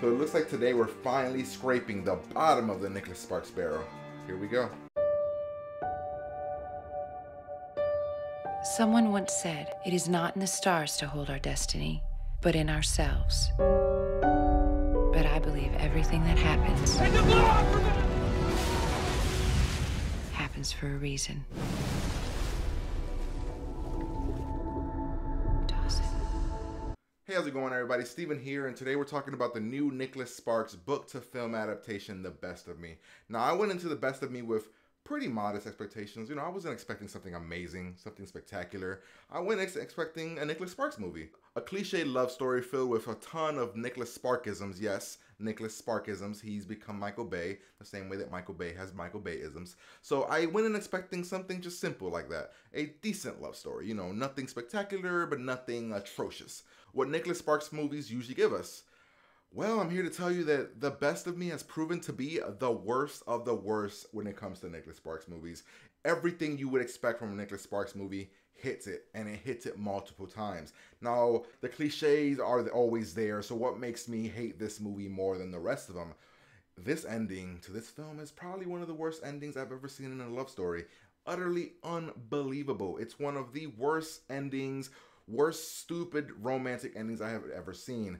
So it looks like today we're finally scraping the bottom of the Nicholas Sparks barrel. Here we go. Someone once said, "It is not in the stars to hold our destiny, but in ourselves." But I believe everything that happens for a reason. Hey, how's it going, everybody? Steven here, and today we're talking about the new Nicholas Sparks book-to-film adaptation, The Best of Me. Now, I went into The Best of Me with pretty modest expectations. You know, I wasn't expecting something amazing, something spectacular. I went expecting a Nicholas Sparks movie. A cliche love story filled with a ton of Nicholas Sparkisms. Yes, Nicholas Sparkisms. He's become Michael Bay, the same way that Michael Bay has Michael Bay-isms. So I went in expecting something just simple like that. A decent love story. You know, nothing spectacular, but nothing atrocious. What Nicholas Sparks movies usually give us. Well, I'm here to tell you that The Best of Me has proven to be the worst of the worst when it comes to Nicholas Sparks movies. Everything you would expect from a Nicholas Sparks movie hits it, and it hits it multiple times. Now, the cliches are always there, so what makes me hate this movie more than the rest of them? This ending to this film is probably one of the worst endings I've ever seen in a love story. Utterly unbelievable. It's one of the worst endings, worst stupid romantic endings I have ever seen.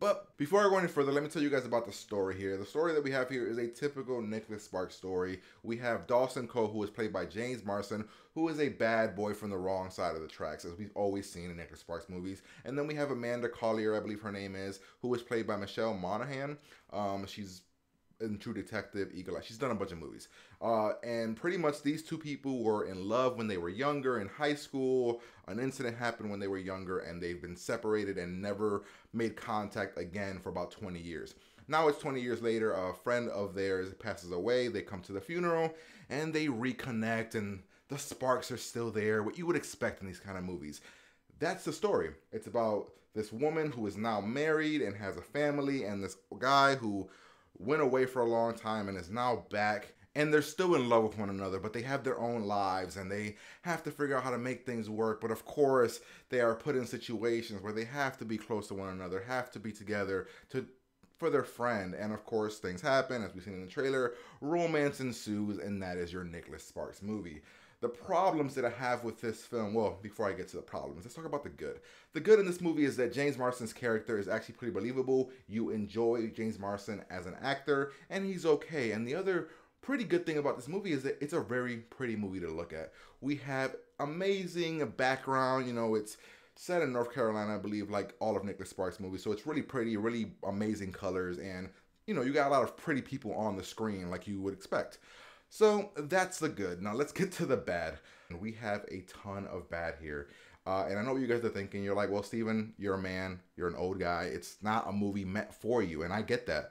But before I go any further, let me tell you guys about the story here. The story that we have here is a typical Nicholas Sparks story. We have Dawson Cole, who is played by James Marsden, who is a bad boy from the wrong side of the tracks, as we've always seen in Nicholas Sparks movies. And then we have Amanda Collier, I believe her name is, who is played by Michelle Monaghan. She's in True Detective, Eagle Eye. She's done a bunch of movies. And pretty much these two people were in love when they were younger in high school. An incident happened when they were younger and they've been separated and never made contact again for about 20 years. Now it's 20 years later, a friend of theirs passes away. They come to the funeral and they reconnect and the sparks are still there, what you would expect in these kind of movies. That's the story. It's about this woman who is now married and has a family, and this guy who went away for a long time and is now back, and they're still in love with one another, but they have their own lives and they have to figure out how to make things work. But of course, they are put in situations where they have to be close to one another, have to be together for their friend. And of course, things happen, as we've seen in the trailer. Romance ensues, and that is your Nicholas Sparks movie. The problems that I have with this film, well, before I get to the problems, let's talk about the good. The good in this movie is that James Marsden's character is actually pretty believable. You enjoy James Marsden as an actor, and he's okay. And the other pretty good thing about this movie is that it's a very pretty movie to look at. We have amazing background. You know, it's set in North Carolina, I believe, like all of Nicholas Sparks' movies. So it's really pretty, really amazing colors. And, you know, you got a lot of pretty people on the screen like you would expect. So that's the good. Now let's get to the bad. We have a ton of bad here. And I know what you guys are thinking. You're like, well, Steven, you're a man. You're an old guy. It's not a movie meant for you. And I get that.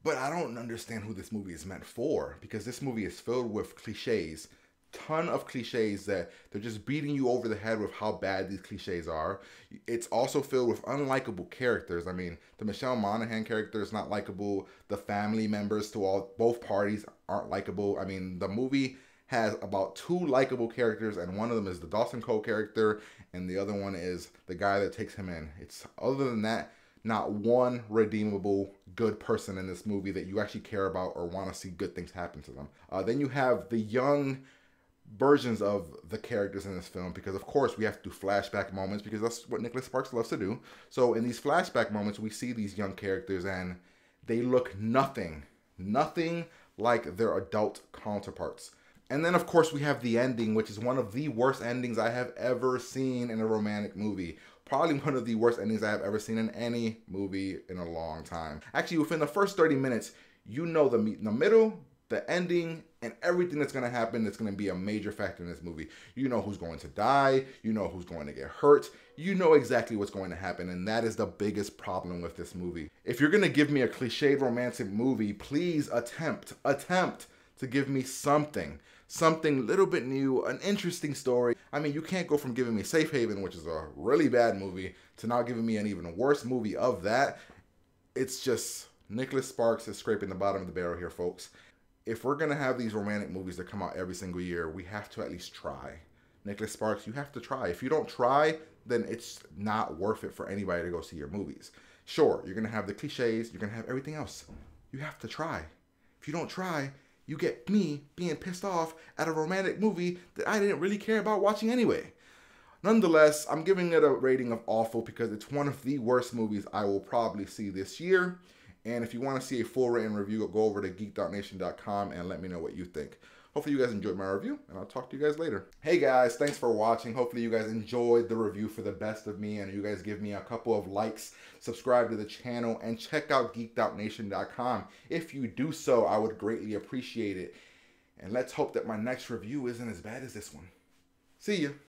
But I don't understand who this movie is meant for, because this movie is filled with cliches. Ton of cliches that they're just beating you over the head with how bad these cliches are. It's also filled with unlikable characters. I mean, the Michelle Monaghan character is not likable. The family members to both parties aren't likable. I mean, the movie has about 2 likable characters, and one of them is the Dawson Cole character, and the other one is the guy that takes him in. It's other than that, not one redeemable good person in this movie that you actually care about or want to see good things happen to them. Then you have the young versions of the characters in this film, because of course we have to do flashback moments, because that's what Nicholas Sparks loves to do. So in these flashback moments, we see these young characters and they look nothing like their adult counterparts. And then of course we have the ending, which is one of the worst endings I have ever seen in a romantic movie. Probably one of the worst endings I have ever seen in any movie in a long time. Actually, within the first 30 minutes, you know the middle, the ending, and everything that's going to happen that's going to be a major factor in this movie. You know who's going to die. You know who's going to get hurt. You know exactly what's going to happen, and that is the biggest problem with this movie. If you're going to give me a cliched romantic movie, please attempt to give me something a little bit new, an interesting story. I mean, you can't go from giving me Safe Haven, which is a really bad movie, to now giving me an even worse movie of that. It's just, Nicholas Sparks is scraping the bottom of the barrel here, folks. If we're going to have these romantic movies that come out every single year, we have to at least try. Nicholas Sparks, you have to try. If you don't try, then it's not worth it for anybody to go see your movies. Sure, you're going to have the cliches, you're going to have everything else. You have to try. If you don't try, you get me being pissed off at a romantic movie that I didn't really care about watching anyway. Nonetheless, I'm giving it a rating of awful because it's one of the worst movies I will probably see this year. And if you want to see a full written review, go over to geek.nation.com and let me know what you think. Hopefully you guys enjoyed my review, and I'll talk to you guys later. Hey guys, thanks for watching. Hopefully you guys enjoyed the review for The Best of Me, and you guys give me a couple of likes, subscribe to the channel, and check out geek.nation.com. If you do so, I would greatly appreciate it. And let's hope that my next review isn't as bad as this one. See you.